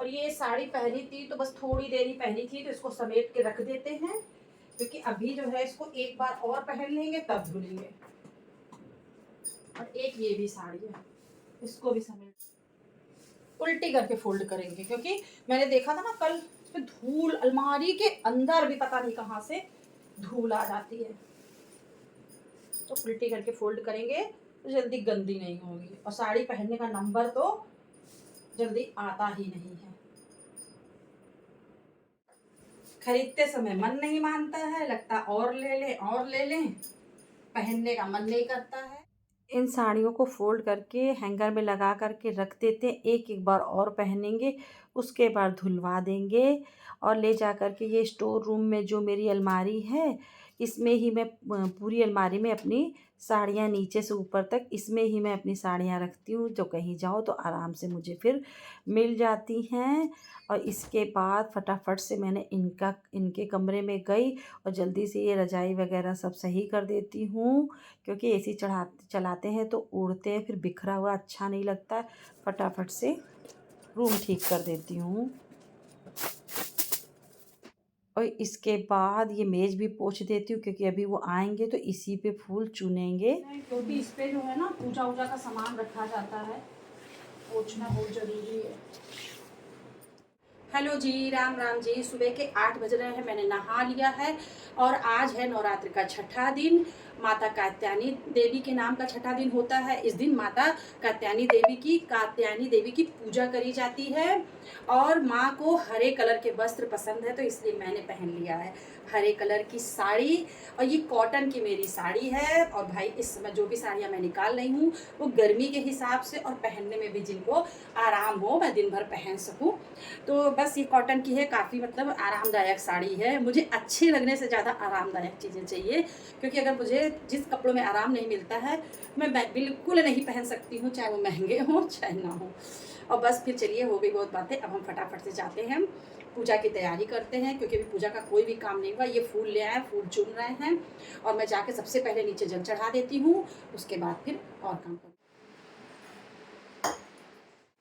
और ये साड़ी पहनी थी तो बस थोड़ी देर ही पहनी थी, तो इसको समेट के रख देते हैं, क्योंकि अभी जो है इसको एक बार और पहन लेंगे तब धुलेंगे। और एक ये भी साड़ी है, इसको भी समेट उल्टी करके फोल्ड करेंगे, क्योंकि मैंने देखा था ना कल, इसमें धूल, अलमारी के अंदर भी पता नहीं कहाँ से धूल आ जाती है। तो उल्टी करके फोल्ड करेंगे तो जल्दी गंदी नहीं होगी, और साड़ी पहनने का नंबर तो जल्दी आता ही नहीं है। खरीदते समय मन नहीं मानता है, लगता और ले लें और ले लें, पहनने का मन नहीं करता है। इन साड़ियों को फोल्ड करके हैंगर में लगा करके रख देते हैं, एक एक बार और पहनेंगे, उसके बाद धुलवा देंगे और ले जा कर के ये स्टोर रूम में जो मेरी अलमारी है, इसमें ही मैं पूरी अलमारी में अपनी साड़ियाँ नीचे से ऊपर तक इसमें ही मैं अपनी साड़ियाँ रखती हूँ, जो कहीं जाओ तो आराम से मुझे फिर मिल जाती हैं। और इसके बाद फटाफट से मैंने इनके कमरे में गई और जल्दी से ये रज़ाई वगैरह सब सही कर देती हूँ, क्योंकि एसी चलाते हैं तो उड़ते हैं, फिर बिखरा हुआ अच्छा नहीं लगता है। फटाफट से रूम ठीक कर देती हूँ। और इसके बाद ये मेज़ भी पोंछ देती हूँ, क्योंकि अभी वो आएंगे तो इसी पे फूल चुनेंगे, क्योंकि इस पे जो है ना पूजा वूजा का सामान रखा जाता है, पोंछना बहुत ज़रूरी है। हेलो जी, राम राम जी। सुबह के 8 बज रहे हैं, मैंने नहा लिया है और आज है नवरात्र का छठा दिन। माता कात्यायनी देवी के नाम का छठा दिन होता है। इस दिन माता कात्यायनी देवी की पूजा करी जाती है। और माँ को हरे कलर के वस्त्र पसंद है, तो इसलिए मैंने पहन लिया है हरे कलर की साड़ी। और ये कॉटन की मेरी साड़ी है। और भाई इस समय जो भी साड़ियाँ मैं निकाल रही हूँ वो गर्मी के हिसाब से और पहनने में भी जिनको आराम हो, मैं दिन भर पहन सकूँ। तो बस ये कॉटन की है, काफ़ी मतलब आरामदायक साड़ी है। मुझे अच्छे लगने से ज़्यादा आरामदायक चीज़ें चाहिए, क्योंकि अगर मुझे जिस कपड़ों में आराम नहीं मिलता है मैं बिल्कुल नहीं पहन सकती हूँ, चाहे वो महंगे हों चाहे ना हो। और बस फिर चलिए, हो गई बहुत बातें, अब हम फटाफट से जाते हैं, पूजा की तैयारी करते हैं, क्योंकि अभी पूजा का कोई भी काम नहीं हुआ। ये फूल ले आए, फूल चुन रहे हैं और मैं जाके सबसे पहले नीचे जल चढ़ा देती हूँ, उसके बाद फिर और काम करती हूँ।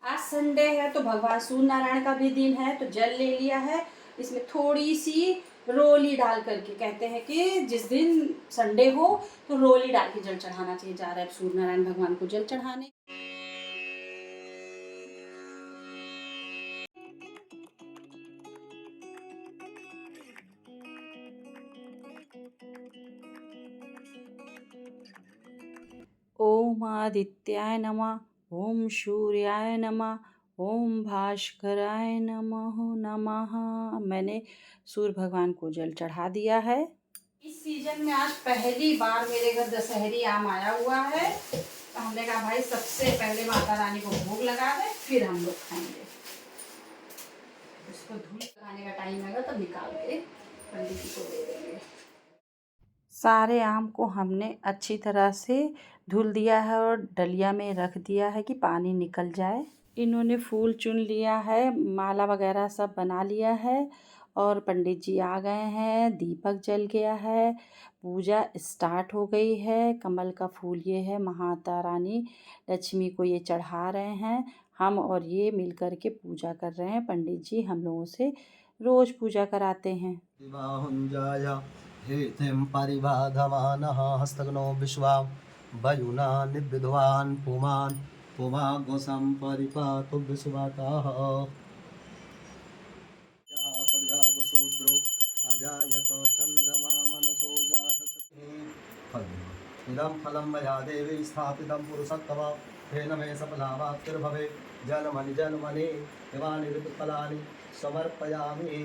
आज संडे है तो भगवान सूर्य नारायण का भी दिन है, तो जल ले लिया है। इसमें थोड़ी सी रोली डाल करके, कहते हैं कि जिस दिन संडे हो तो रोली डाल के जल चढ़ाना चाहिए। जा रहा है सूर्य नारायण भगवान को जल चढ़ाने। ओम आदित्याय नमः, ओम सूर्याय नमः, ओम भास्कराय नमः। मैंने सूर्य भगवान को जल चढ़ा दिया है। इस सीजन में आज पहली बार मेरे घर दशहरी आम आया हुआ है, तो हमने कहा भाई सबसे पहले माता रानी को भोग लगा दें, फिर हम लोग खाएंगे। इसको धूल लगाने का टाइम आएगा तब निकाल के पंडित जी को दे देंगे। सारे आम को हमने अच्छी तरह से धुल दिया है और डलिया में रख दिया है कि पानी निकल जाए। इन्होंने फूल चुन लिया है, माला वगैरह सब बना लिया है और पंडित जी आ गए हैं, दीपक जल गया है, पूजा स्टार्ट हो गई है। कमल का फूल ये है, माता रानी लक्ष्मी को ये चढ़ा रहे हैं। हम और ये मिल कर के पूजा कर रहे हैं। पंडित जी हम लोगों से रोज़ पूजा कराते हैं। हेतिं परिबाधमानः हस्तग्नो विश्वा वयुना निविद्वान् पुमान् पुमागोसं परिपातु विश्वाताः यः परिभावशूद्रो अजायत चन्द्रमा मनसो जातः इदं फलं मया देवी स्थापितं पुरुषोत्तम तेन मे सफलावाप्तिर्भवे जन्मनि जन्मनि इमानि ऋतुफलानि समर्पयामि।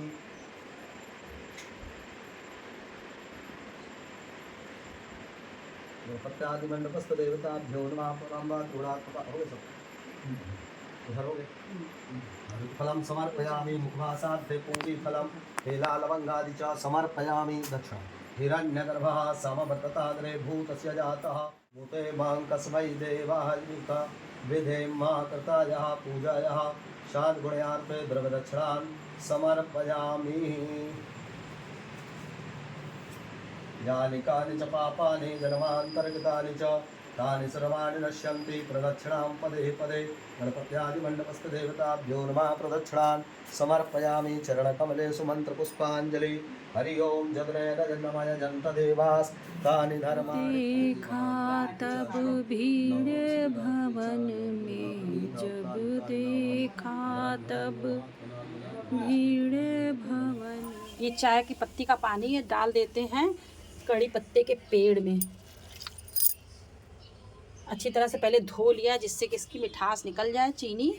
पत्यादिमंडपस्थ देवताभ्यो नमः प्रणाम थोड़ा हो गए सब उधर हो गए। फलम समर्पयामि मुखवासार्थे पूरी फलम हेलालवंगादि च समर्पयामि दक्षिण हिरण्यगर्भः समवर्तताग्रे भूतस्य जातः भूते मां कस्मै देवायुक्त विधेम कृतायाः पूजायाः शाद्गुणयार्थे द्रव्यदक्षिणान् समर्पयामि। यानि कानि च पापानि जन्मान्तर्गतानि च तानि सर्वाणि नश्यन्ति प्रदक्षिणां पदे पदे गणपत्यादिमण्डपस्थ देवताभ्यो नमः प्रदक्षिणान् समर्पयामि चरणकमलेषु मन्त्रपुष्पाञ्जलि हरि ओम जगन्नमय जन्त देवास तानि धर्माणि देखा तब भीड़ भवन में, जब देखा तब भीड़ भवन। ये चाय की पत्ती का पानी है, डाल देते हैं कड़ी पत्ते के पेड़ में। अच्छी तरह से पहले धो लिया जिससे कि इसकी मिठास निकल जाए, चीनी,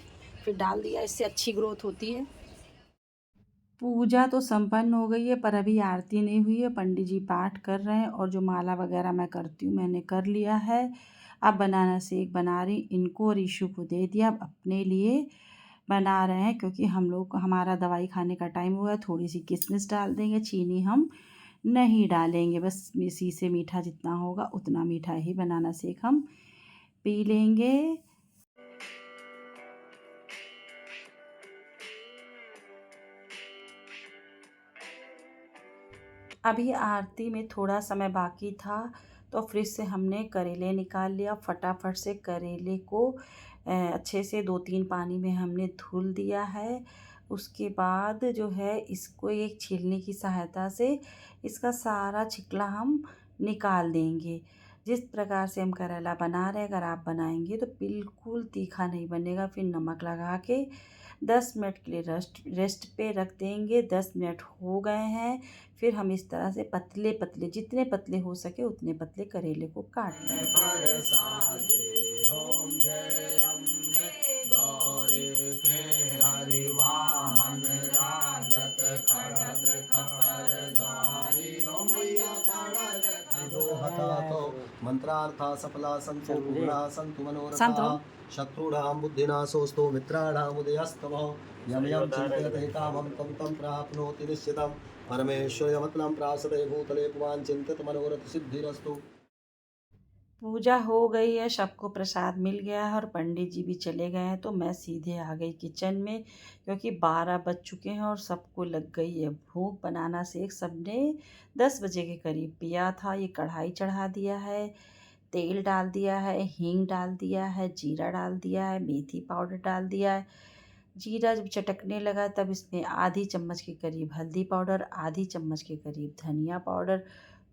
फिर डाल दिया, इससे अच्छी ग्रोथ होती है। पूजा तो संपन्न हो गई है, पर अभी आरती नहीं हुई है। पंडित जी पाठ कर रहे हैं और जो माला वगैरह मैं करती हूँ मैंने कर लिया है। अब बनाना शेक बना रही, इनको और ईशु को दे दिया। अब अपने लिए बना रहे हैं क्योंकि हम लोग हमारा दवाई खाने का टाइम हुआ है। थोड़ी सी किशमिश डाल देंगे, चीनी हम नहीं डालेंगे, बस इसी से मीठा जितना होगा उतना मीठा ही बनाना शेक हम पी लेंगे। अभी आरती में थोड़ा समय बाकी था तो फ्रिज से हमने करेले निकाल लिया। फटाफट से करेले को अच्छे से 2-3 पानी में हमने धुल दिया है। उसके बाद जो है इसको एक छीलने की सहायता से इसका सारा छिकला हम निकाल देंगे। जिस प्रकार से हम करेला बना रहे हैं अगर आप बनाएंगे तो बिल्कुल तीखा नहीं बनेगा। फिर नमक लगा के 10 मिनट के लिए रेस्ट पे रख देंगे। 10 मिनट हो गए हैं। फिर हम इस तरह से पतले पतले, जितने पतले हो सके उतने पतले करेले को काट लेंगे। मंत्रार्था सफला संतु पूर्णा संतु मनोरथा शत्रूणां बुद्धिनाशोऽस्तु मित्राणाम् उदयस्तमः यं यं चिन्तयते कामं तं तं प्राप्नोति निश्चितं परमेश्वरमतलं प्रासदे भूतले पुमान् चिन्तित मनोरथ सिद्धिरस्तु। पूजा हो गई है, सबको प्रसाद मिल गया है और पंडित जी भी चले गए हैं तो मैं सीधे आ गई किचन में क्योंकि 12 बज चुके हैं और सबको लग गई है भूख। बनाना शेक सबने 10 बजे के करीब पिया था। ये कढ़ाई चढ़ा दिया है, तेल डाल दिया है, हींग डाल दिया है, जीरा डाल दिया है, मेथी पाउडर डाल दिया है। जीरा जब चटकने लगा तब इसमें आधी चम्मच के करीब हल्दी पाउडर, आधी चम्मच के करीब धनिया पाउडर,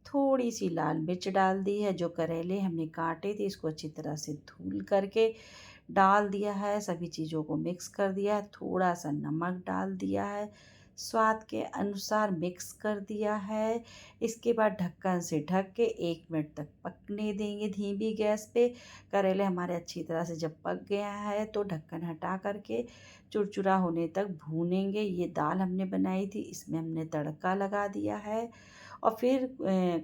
थोड़ी सी लाल मिर्च डाल दी है। जो करेले हमने काटे थे इसको अच्छी तरह से धुल करके डाल दिया है। सभी चीज़ों को मिक्स कर दिया है। थोड़ा सा नमक डाल दिया है, स्वाद के अनुसार मिक्स कर दिया है। इसके बाद ढक्कन से ढक के 1 मिनट तक पकने देंगे धीमी गैस पे। करेले हमारे अच्छी तरह से जब पक गया है तो ढक्कन हटा करके चुरचुरा होने तक भूनेंगे। ये दाल हमने बनाई थी, इसमें हमने तड़का लगा दिया है और फिर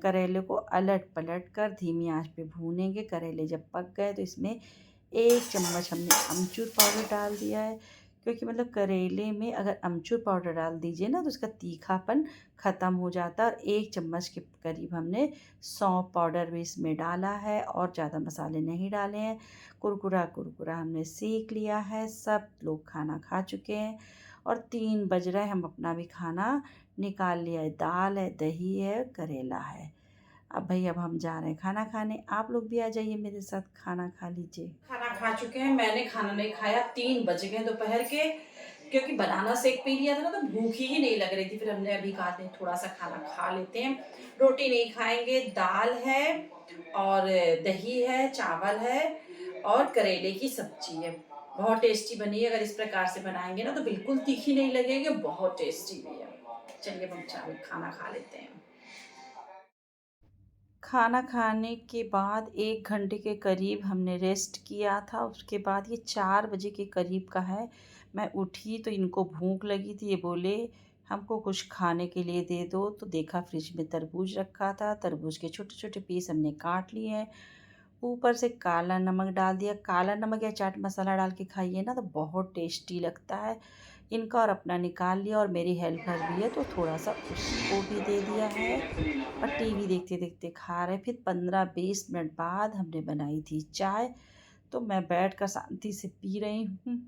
करेले को अलट पलट कर धीमी आंच पे भूनेंगे। करेले जब पक गए तो इसमें 1 चम्मच हमने अमचूर पाउडर डाल दिया है क्योंकि मतलब करेले में अगर अमचूर पाउडर डाल दीजिए ना तो उसका तीखापन ख़त्म हो जाता है। और 1 चम्मच के करीब हमने सौंफ पाउडर भी इसमें डाला है और ज़्यादा मसाले नहीं डाले हैं। कुरकुरा कुरकुरा हमने सेक लिया है। सब लोग खाना खा चुके हैं और 3 बज रहे हैं, हम अपना भी खाना निकाल लिया है। दाल है, दही है, करेला है। अब भाई अब हम जा रहे हैं खाना खाने। आप लोग भी आ जाइए मेरे साथ, खाना खा लीजिए। खाना खा चुके हैं, मैंने खाना नहीं खाया। 3 बज गए दोपहर के क्योंकि बनाना शेक पी लिया था ना तो भूख ही नहीं लग रही थी। फिर हमने अभी कहा नहीं थोड़ा सा खाना खा लेते हैं, रोटी नहीं खाएंगे। दाल है और दही है, चावल है और करेले की सब्जी है। बहुत टेस्टी बनी है। अगर इस प्रकार से बनाएंगे ना तो बिल्कुल तीखी नहीं लगेगी, बहुत टेस्टी भी है। चलिए हम खाना खा लेते हैं। खाना खाने के बाद 1 घंटे के करीब हमने रेस्ट किया था। उसके बाद ये 4 बजे के करीब का है। मैं उठी तो इनको भूख लगी थी। ये बोले हमको कुछ खाने के लिए दे दो। तो देखा फ्रिज में तरबूज रखा था, तरबूज के छोटे छोटे पीस हमने काट लिए हैं। ऊपर से काला नमक डाल दिया। काला नमक या चाट मसाला डाल के खाइए ना तो बहुत टेस्टी लगता है। इनका और अपना निकाल लिया और मेरी हेल्पर भी है तो थोड़ा सा उसको भी दे दिया है और टीवी देखते देखते खा रहे। फिर 15-20 मिनट बाद हमने बनाई थी चाय तो मैं बैठकर शांति से पी रही हूँ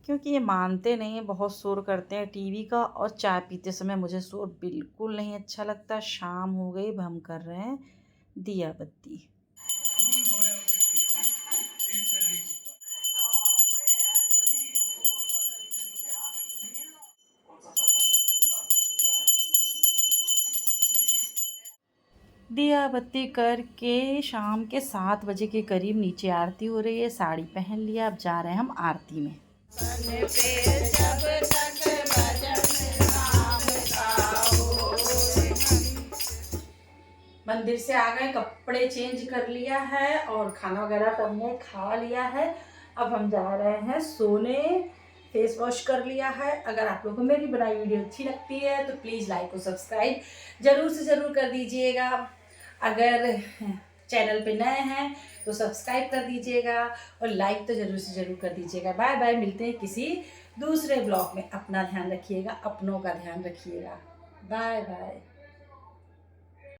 क्योंकि ये मानते नहीं हैं, बहुत शोर करते हैं टीवी का। और चाय पीते समय मुझे शोर बिल्कुल नहीं अच्छा लगता। शाम हो गई, अब हम कर रहे हैं दिया बत्ती। दिया बत्ती करके शाम के 7 बजे के करीब नीचे आरती हो रही है। साड़ी पहन लिया, अब जा रहे हैं हम आरती में। मंदिर से आ गए, कपड़े चेंज कर लिया है और खाना वगैरह सबने खा लिया है। अब हम जा रहे हैं सोने। फेस वॉश कर लिया है। अगर आप लोगों को मेरी बनाई वीडियो अच्छी लगती है तो प्लीज़ लाइक और सब्सक्राइब ज़रूर से ज़रूर कर दीजिएगा। अगर चैनल पे नए हैं तो सब्सक्राइब कर दीजिएगा और लाइक तो ज़रूर से ज़रूर कर दीजिएगा। बाय बाय, मिलते हैं किसी दूसरे ब्लॉग में। अपना ध्यान रखिएगा, अपनों का ध्यान रखिएगा। Bye bye.